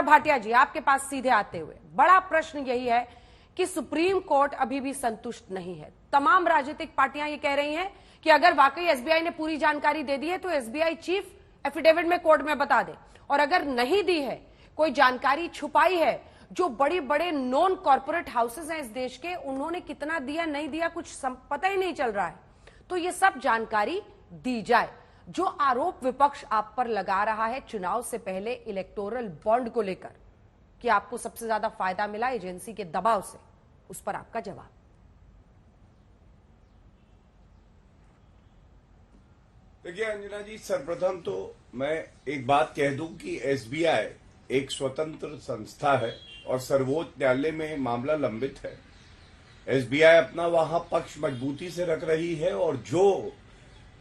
भाटिया जी, आपके पास सीधे आते हुए बड़ा प्रश्न यही है कि सुप्रीम कोर्ट अभी भी संतुष्ट नहीं है। तमाम राजनीतिक पार्टियां ये कह रही हैं कि अगर वाकई एसबीआई ने पूरी जानकारी दे दी है तो एसबीआई चीफ एफिडेविट में कोर्ट में बता दे, और अगर नहीं दी है, कोई जानकारी छुपाई है, जो बड़े बड़े नॉन कॉर्पोरेट हाउसेस हैं इस देश के, उन्होंने कितना दिया नहीं दिया कुछ पता ही नहीं चल रहा है, तो ये सब जानकारी दी जाए। जो आरोप विपक्ष आप पर लगा रहा है चुनाव से पहले इलेक्टोरल बॉन्ड को लेकर कि आपको सबसे ज्यादा फायदा मिला एजेंसी के दबाव से, उस पर आपका जवाब। देखिए अंजना जी, सर्वप्रथम तो मैं एक बात कह दूं कि एसबीआई एक स्वतंत्र संस्था है और सर्वोच्च न्यायालय में मामला लंबित है। एसबीआई अपना वहां पक्ष मजबूती से रख रही है और जो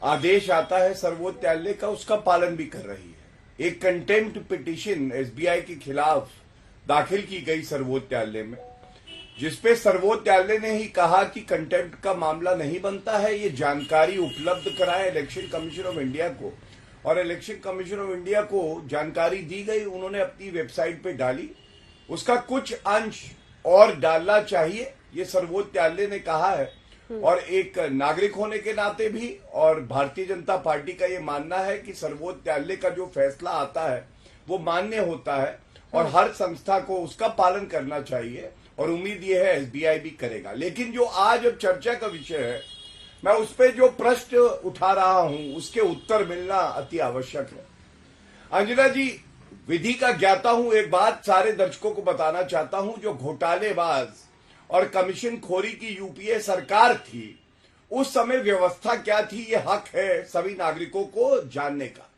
आदेश आता है सर्वोच्च न्यायालय का उसका पालन भी कर रही है। एक कंटेम्प्ट पिटीशन एसबीआई के खिलाफ दाखिल की गई सर्वोच्च न्यायालय में, जिसपे सर्वोच्च न्यायालय ने ही कहा कि कंटेम्प्ट का मामला नहीं बनता है, ये जानकारी उपलब्ध कराए इलेक्शन कमीशन ऑफ इंडिया को, और इलेक्शन कमीशन ऑफ इंडिया को जानकारी दी गई, उन्होंने अपनी वेबसाइट पे डाली, उसका कुछ अंश और डालना चाहिए, ये सर्वोच्च न्यायालय ने कहा है। और एक नागरिक होने के नाते भी और भारतीय जनता पार्टी का ये मानना है कि सर्वोच्च न्यायालय का जो फैसला आता है वो मान्य होता है और हर संस्था को उसका पालन करना चाहिए, और उम्मीद ये है एसबीआई भी करेगा। लेकिन जो आज अब चर्चा का विषय है, मैं उस पर जो प्रश्न उठा रहा हूं उसके उत्तर मिलना अति आवश्यक है। अंजना जी, विधि का ज्ञाता हूं, एक बात सारे दर्शकों को बताना चाहता हूं, जो घोटालेबाज और कमीशन खोरी की यूपीए सरकार थी उस समय व्यवस्था क्या थी, ये हक है सभी नागरिकों को जानने का।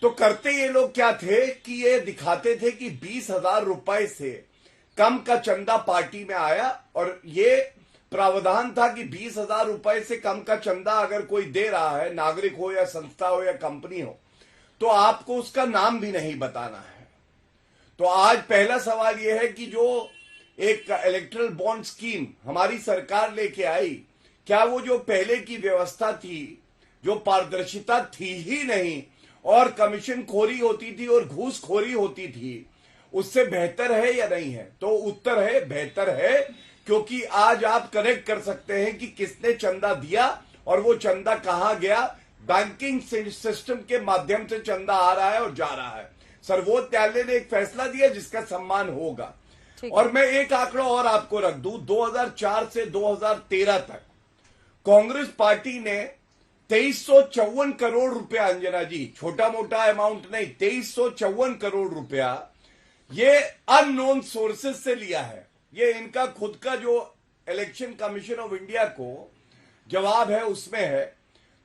तो करते ये लोग क्या थे कि ये दिखाते थे कि 20,000 रुपए से कम का चंदा पार्टी में आया, और ये प्रावधान था कि 20,000 रुपए से कम का चंदा अगर कोई दे रहा है, नागरिक हो या संस्था हो या कंपनी हो, तो आपको उसका नाम भी नहीं बताना है। तो आज पहला सवाल यह है कि जो एक इलेक्टरल बॉन्ड स्कीम हमारी सरकार लेके आई, क्या वो जो पहले की व्यवस्था थी, जो पारदर्शिता थी ही नहीं और कमीशन खोरी होती थी और घूसखोरी होती थी, उससे बेहतर है या नहीं है? तो उत्तर है बेहतर है, क्योंकि आज आप करेक्ट कर सकते हैं कि किसने चंदा दिया और वो चंदा कहां गया। बैंकिंग सिस्टम के माध्यम से चंदा आ रहा है और जा रहा है। सर्वोच्च न्यायालय ने एक फैसला दिया जिसका सम्मान होगा। और मैं एक आंकड़ा और आपको रख दूं, 2004 से 2013 तक कांग्रेस पार्टी ने 2354 करोड़ रुपया, अंजना जी छोटा मोटा अमाउंट नहीं, 2354 करोड़ रुपया ये अननोन सोर्सेस से लिया है। ये इनका खुद का जो इलेक्शन कमीशन ऑफ इंडिया को जवाब है उसमें है।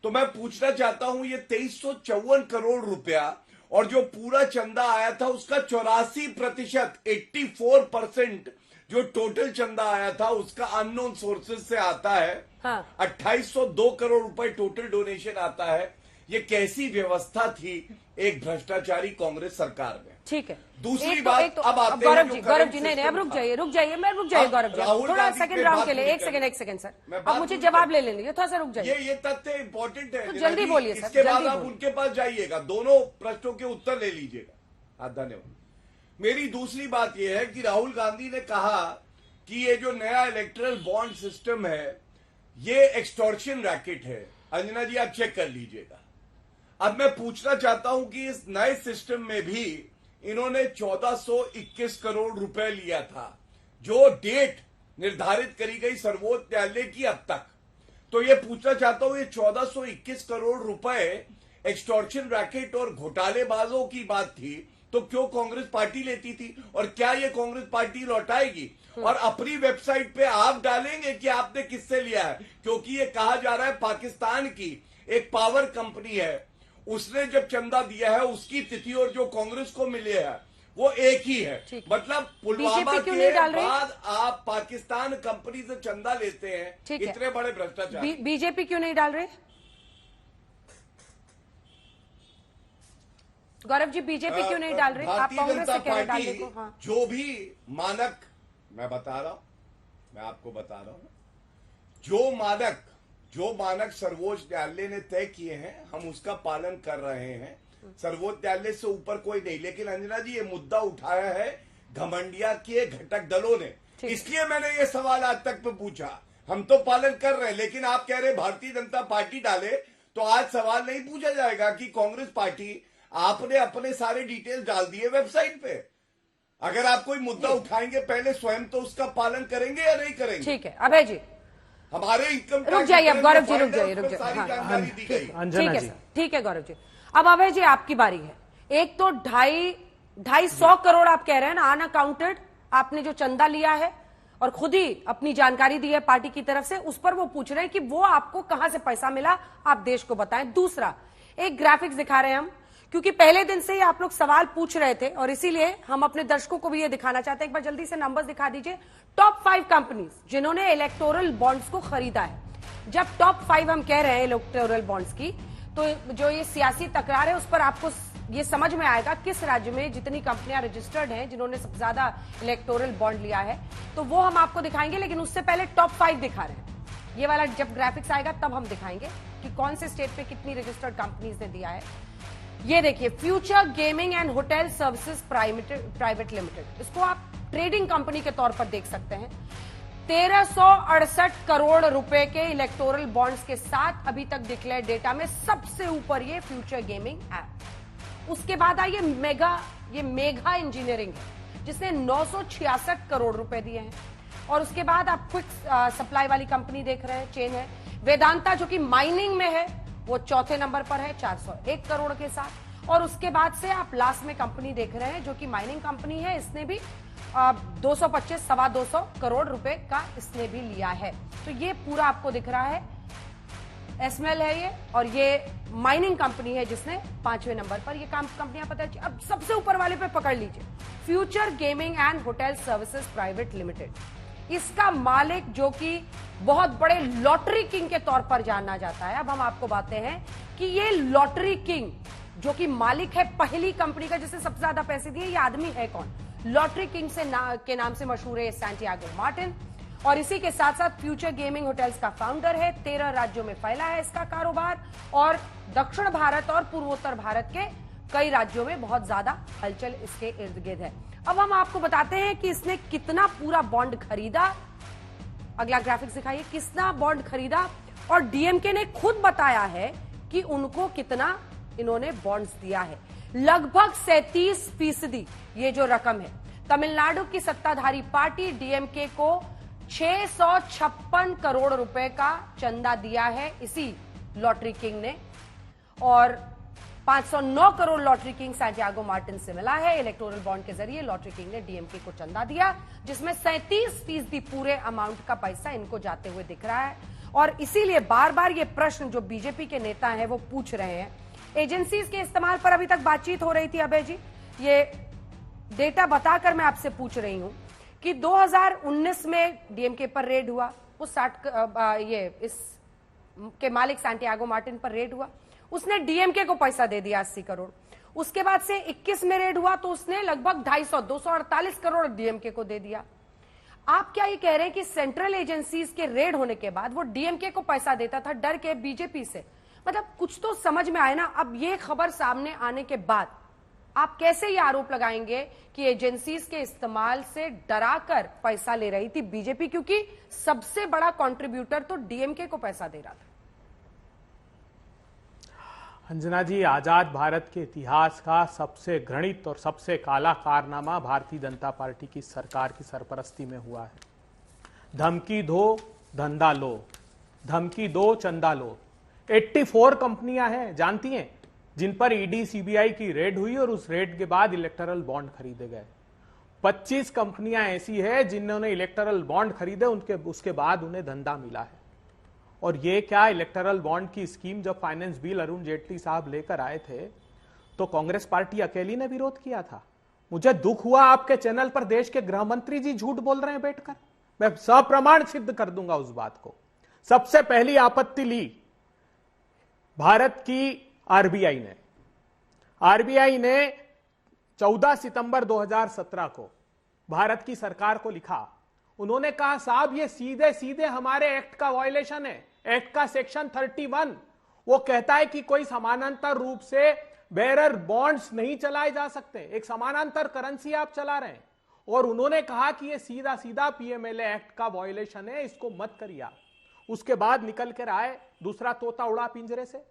तो मैं पूछना चाहता हूं, ये 2354 करोड़ रुपया और जो पूरा चंदा आया था उसका 84%, 84% जो टोटल चंदा आया था उसका अननोन सोर्सेस से आता है। हाँ। 2802 करोड़ रुपए टोटल डोनेशन आता है। ये कैसी व्यवस्था थी एक भ्रष्टाचारी कांग्रेस सरकार में? ठीक है। दूसरी बात, अब आते गौरव जी नहीं, अब रुक जाइए गौरव जी, थोड़ा सेकंड राउंड के लिए एक सेकंड सर, अब मुझे जवाब ले लेने, थोड़ा सा रुक जाइए। ये तथ्य इंपॉर्टेंट है, तो जल्दी बोलिए सर। इसके बाद आप उनके पास जाइएगा, दोनों प्रश्नों के उत्तर ले लीजिएगा। धन्यवाद। मेरी दूसरी बात यह है कि राहुल गांधी ने कहा कि ये जो नया इलेक्टरल बॉन्ड सिस्टम है ये एक्सटॉर्शन रैकेट है। अंजना जी आप चेक कर लीजिएगा। अब मैं पूछना चाहता हूं कि इस नए सिस्टम में भी इन्होंने 1421 करोड़ रुपए लिया था, जो डेट निर्धारित करी गई सर्वोच्च न्यायालय की अब तक। तो ये पूछना चाहता हूं, ये 1421 करोड़ रुपए एक्सटॉर्शन रैकेट और घोटालेबाजों की बात थी, तो क्यों कांग्रेस पार्टी लेती थी, और क्या ये कांग्रेस पार्टी लौटाएगी? और अपनी वेबसाइट पे आप डालेंगे कि आपने किससे लिया है, क्योंकि ये कहा जा रहा है पाकिस्तान की एक पावर कंपनी है, उसने जब चंदा दिया है उसकी तिथि और जो कांग्रेस को मिले है वो एक ही है। मतलब पुलवामा के बाद आप पाकिस्तान कंपनी से चंदा लेते हैं, इतने बड़े भ्रष्टाचार। बीजेपी क्यों नहीं डाल रहे? गौरव जी, बीजेपी क्यों नहीं डाल रही? आप कांग्रेस से कह रहे डालने को? हाँ। जो भी मानक मैं बता रहा हूं, मैं आपको बता रहा हूं, जो मानक सर्वोच्च न्यायालय ने तय किए हैं हम उसका पालन कर रहे हैं। सर्वोच्च न्यायालय से ऊपर कोई नहीं। लेकिन अंजना जी, ये मुद्दा उठाया है घमंडिया के घटक दलों ने, इसलिए मैंने ये सवाल आज तक में पूछा। हम तो पालन कर रहे हैं, लेकिन आप कह रहे भारतीय जनता पार्टी डाले, तो आज सवाल नहीं पूछा जाएगा कि कांग्रेस पार्टी, आपने अपने सारे डिटेल डाल दिए वेबसाइट पे। अगर आप कोई मुद्दा उठाएंगे पहले स्वयं तो उसका पालन करेंगे या नहीं करेंगे? ठीक है अभय जी, हमारे इनकम रुक जाइए अब गौरव जी, रुक जाइए सारी जानकारी दी गई। ठीक है सर, ठीक है गौरव जी। अब अभय जी आपकी बारी है। एक तो 250 करोड़ आप कह रहे हैं ना अनअकाउंटेड, आपने जो चंदा लिया है और खुद ही अपनी जानकारी दी है पार्टी की तरफ से, उस पर वो पूछ रहे हैं कि वो आपको कहां से पैसा मिला, आप देश को बताएं। दूसरा, एक ग्राफिक्स दिखा रहे हैं हम, क्योंकि पहले दिन से ही आप लोग सवाल पूछ रहे थे और इसीलिए हम अपने दर्शकों को भी ये दिखाना चाहते हैं। एक बार जल्दी से नंबर्स दिखा दीजिए। टॉप 5 कंपनीज जिन्होंने इलेक्टोरल बॉन्ड्स को खरीदा है। जब टॉप 5 हम कह रहे हैं इलेक्टोरल बॉन्ड्स की, तो जो ये सियासी तकरार है उस पर आपको ये समझ में आएगा किस राज्य में जितनी कंपनियां रजिस्टर्ड हैं जिन्होंने सबसे ज्यादा इलेक्टोरल बॉन्ड लिया है, तो वो हम आपको दिखाएंगे। लेकिन उससे पहले टॉप 5 दिखा रहे हैं। ये वाला जब ग्राफिक्स आएगा तब हम दिखाएंगे कि कौन से स्टेट पे कितनी रजिस्टर्ड कंपनीज ने दिया है। ये देखिए, future gaming and hotel services private limited, इसको आप ट्रेडिंग कंपनी के तौर पर देख सकते हैं। 1368 करोड़ रुपए के इलेक्टोरल बॉन्ड्स के साथ अभी तक डिक्लेयर डेटा में सबसे ऊपर ये फ्यूचर गेमिंग ऐप। उसके बाद आइए मेगा इंजीनियरिंग है जिसने 966 करोड़ रुपए दिए हैं। और उसके बाद आप क्विक सप्लाई वाली कंपनी देख रहे हैं, चेन है। वेदांता जो कि माइनिंग में है, वो चौथे नंबर पर है 401 करोड़ के साथ। और उसके बाद से आप लास्ट में कंपनी देख रहे हैं जो कि माइनिंग कंपनी है, इसने भी 225 करोड़ रुपए का इसने भी लिया है। तो ये पूरा आपको दिख रहा है, एसमेल है ये, और ये माइनिंग कंपनी है जिसने 5वें नंबर पर ये कंपनियां पता है। अब सबसे ऊपर वाले पे पकड़ लीजिए, future gaming and hotel services private limited. इसका मालिक जो कि बहुत बड़े लॉटरी किंग के तौर पर जाना जाता है। अब हम आपको बताते हैं कि ये लॉटरी किंग जो कि मालिक है पहली कंपनी का जिसने सबसे ज्यादा पैसे दिए, ये आदमी है कौन? लॉटरी किंग के नाम से मशहूर है सैंटियागो मार्टिन। और इसी के साथ साथ फ्यूचर गेमिंग होटल्स का फाउंडर है। 13 राज्यों में फैला है इसका कारोबार और दक्षिण भारत और पूर्वोत्तर भारत के कई राज्यों में बहुत ज्यादा हलचल इसके इर्द गिर्द है। अब हम आपको बताते हैं कि इसने कितना पूरा बॉन्ड खरीदा। अगला ग्राफिक्स दिखाइए, कितना बॉन्ड खरीदा। और डीएमके ने खुद बताया है कि उनको कितना इन्होंने बॉन्ड्स दिया है, लगभग 37% ये जो रकम है। तमिलनाडु की सत्ताधारी पार्टी डीएमके को 656 करोड़ रुपए का चंदा दिया है इसी लॉटरी किंग ने। और 509 crore lottery king Santiago Martin से मिला है। इलेक्टोरल बॉन्ड के जरिए लॉटरी किंग ने डीएमके को चंदा दिया, जिसमें 37% पूरे अमाउंट का पैसा इनको जाते हुए दिख रहा है। और इसीलिए बार बार ये प्रश्न जो बीजेपी के नेता हैं वो पूछ रहे हैं। एजेंसीज के इस्तेमाल पर अभी तक बातचीत हो रही थी अभय जी, ये डेटा बताकर मैं आपसे पूछ रही हूं कि 2019 में डीएमके पर रेड हुआ, उस इस के मालिक सैंटियागो मार्टिन पर रेड हुआ, उसने डीएमके को पैसा दे दिया 80 करोड़। उसके बाद से 21 में रेड हुआ तो उसने लगभग 248 करोड़ डीएमके को दे दिया। आप क्या ये कह रहे हैं कि सेंट्रल एजेंसीज के रेड होने के बाद वो डीएमके को पैसा देता था डर के बीजेपी से? मतलब कुछ तो समझ में आए ना। अब ये खबर सामने आने के बाद आप कैसे ये आरोप लगाएंगे कि एजेंसीज के इस्तेमाल से डराकर पैसा ले रही थी बीजेपी, क्योंकि सबसे बड़ा कंट्रीब्यूटर तो डीएमके को पैसा दे रहा था। अंजना जी, आजाद भारत के इतिहास का सबसे घृणित और सबसे काला कारनामा भारतीय जनता पार्टी की सरकार की सरपरस्ती में हुआ है। धमकी दो धंधा लो, धमकी दो चंदा लो। 84 कंपनियां हैं, जानती हैं, जिन पर ईडी सीबीआई की रेड हुई और उस रेड के बाद इलेक्टोरल बॉन्ड खरीदे गए। 25 कंपनियां ऐसी है जिन्होंने इलेक्टोरल बॉन्ड खरीदे, उसके बाद उन्हें धंधा मिला है। और ये क्या इलेक्टोरल बॉन्ड की स्कीम जब फाइनेंस बिल अरुण जेटली साहब लेकर आए थे तो कांग्रेस पार्टी अकेली ने विरोध किया था। मुझे दुख हुआ आपके चैनल पर देश के गृह मंत्री जी झूठ बोल रहे हैं बैठकर। मैं सप्रमाण सिद्ध कर दूंगा उस बात को। सबसे पहली आपत्ति ली भारत की आरबीआई ने 14 सितंबर 2017 को भारत की सरकार को लिखा। उन्होंने कहा साहब ये सीधे सीधे हमारे एक्ट का वायलेशन है। एक्ट का सेक्शन 31 वो कहता है कि कोई समानांतर रूप से बेरर बॉन्ड्स नहीं चलाए जा सकते, एक समानांतर करेंसी आप चला रहे हैं। और उन्होंने कहा कि ये सीधा सीधा पीएमएलए एक्ट का वायलेशन है, इसको मत करिए आप। उसके बाद निकल कर आए, दूसरा तोता उड़ा पिंजरे से,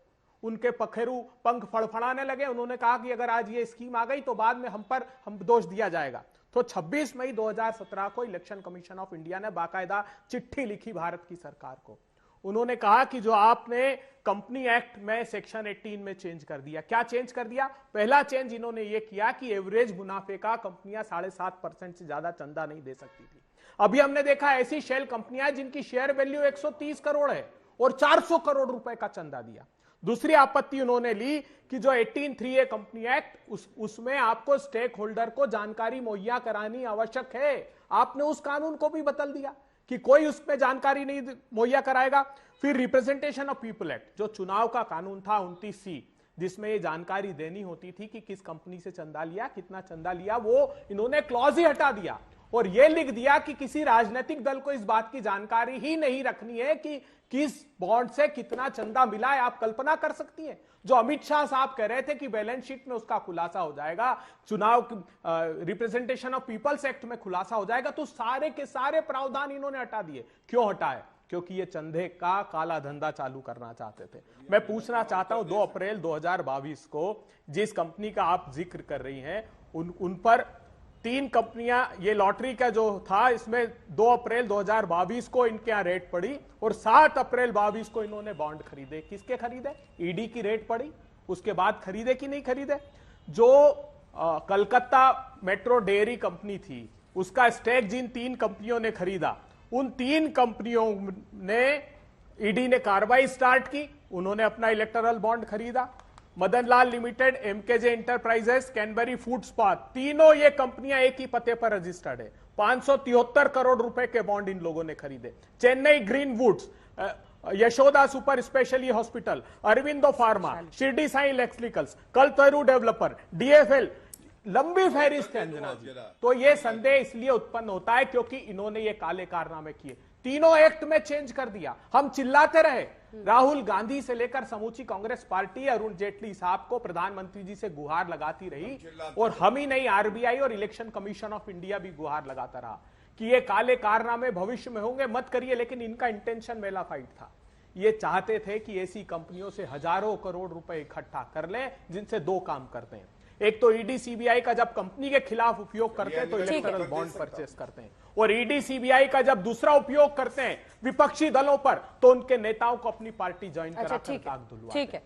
उनके पखेरु पंख फड़फड़ाने लगे। उन्होंने कहा कि अगर आज ये स्कीम आ गई तो बाद में हम दोष दिया जाएगा। तो 26 मई 2017 को इलेक्शन कमीशन ऑफ इंडिया ने बाकायदा चिट्ठी लिखी भारत की सरकार को। उन्होंने कहा कि जो आपने कंपनी एक्ट में सेक्शन 18 में चेंज कर दिया, क्या चेंज कर दिया? पहला चेंज इन्होंने ये किया कि एवरेज मुनाफे का कंपनियां 7.5% से ज्यादा चंदा नहीं दे सकती थी। अभी हमने देखा ऐसी शेल कंपनियां जिनकी शेयर वैल्यू 130 करोड़ है और 400 करोड़ रुपए का चंदा दिया। दूसरी आपत्ति उन्होंने ली कि जो 18(3)A कंपनी एक्ट, उसमें आपको स्टेक होल्डर को जानकारी मुहैया करानी आवश्यक है। आपने उस कानून को भी बदल दिया कि कोई उसमें जानकारी नहीं मुहैया कराएगा। फिर रिप्रेजेंटेशन ऑफ पीपल एक्ट, जो चुनाव का कानून था 29C, जिसमें ये जानकारी देनी होती थी कि किस कंपनी से चंदा लिया, कितना चंदा लिया, वो इन्होंने क्लॉज ही हटा दिया और ये लिख दिया कि किसी राजनीतिक दल को इस बात की जानकारी ही नहीं रखनी है कि किस बॉन्ड से कितना चंदा मिला है। आप कल्पना कर सकती हैं, जो अमित शाह साहब कह रहे थे कि बैलेंस शीट में उसका खुलासा हो जाएगा, चुनाव रिप्रेजेंटेशन ऑफ पीपल्स एक्ट में खुलासा हो जाएगा, तो सारे के सारे प्रावधान इन्होंने हटा दिए। क्यों हटाए? क्योंकि ये चंदे का काला धंधा चालू करना चाहते थे। मैं पूछना चाहता हूं, 2 अप्रैल 2022 को जिस कंपनी का आप जिक्र कर रही हैं, उन पर 3 कंपनियां, ये लॉटरी का जो था, इसमें 2 अप्रैल 2022 को इनके यहां रेट पड़ी और 7 अप्रैल 22 को इन्होंने बॉन्ड खरीदे। किसके खरीदे? ईडी की रेट पड़ी, उसके बाद खरीदे कि नहीं खरीदे? जो कलकत्ता मेट्रो डेयरी कंपनी थी, उसका स्टेक जिन 3 कंपनियों ने खरीदा, उन 3 कंपनियों ने ईडी ने कार्रवाई स्टार्ट की, उन्होंने अपना इलेक्टोरल बॉन्ड खरीदा। Madanlal limited, MKJ enterprises, Canbury food spa, तीनों ये कंपनियां एक ही पते पर रजिस्टर्ड है। 573 करोड़ रुपए के बॉन्ड इन लोगों ने खरीदे। Chennai green woods, Yashoda super specially hospital, Aurobindo pharma, Shirdi Sai electricals, Kalpataru developer, DFL, लंबी फहरिस्त है अंजना जी। तो ये संदेह इसलिए उत्पन्न होता है क्योंकि इन्होंने ये काले कारनामे किए, तीनों एक्ट में चेंज कर दिया। हम चिल्लाते रहे, राहुल गांधी से लेकर समूची कांग्रेस पार्टी अरुण जेटली साहब को प्रधानमंत्री जी से गुहार लगाती रही, और हम ही नहीं, आरबीआई और इलेक्शन कमीशन ऑफ इंडिया भी गुहार लगाता रहा कि ये काले कारनामे भविष्य में होंगे, मत करिए। लेकिन इनका इंटेंशन मेला फाइट था, ये चाहते थे कि ऐसी कंपनियों से हजारों करोड़ रुपए इकट्ठा कर लें जिनसे 2 काम करते हैं। एक तो ईडी सीबीआई का जब कंपनी के खिलाफ उपयोग करते हैं तो इलेक्टोरल बॉन्ड परचेस करते हैं, और ईडी सीबीआई का जब दूसरा उपयोग करते हैं विपक्षी दलों पर, तो उनके नेताओं को अपनी पार्टी ज्वाइन कराकर ताक दिलवाते हैं।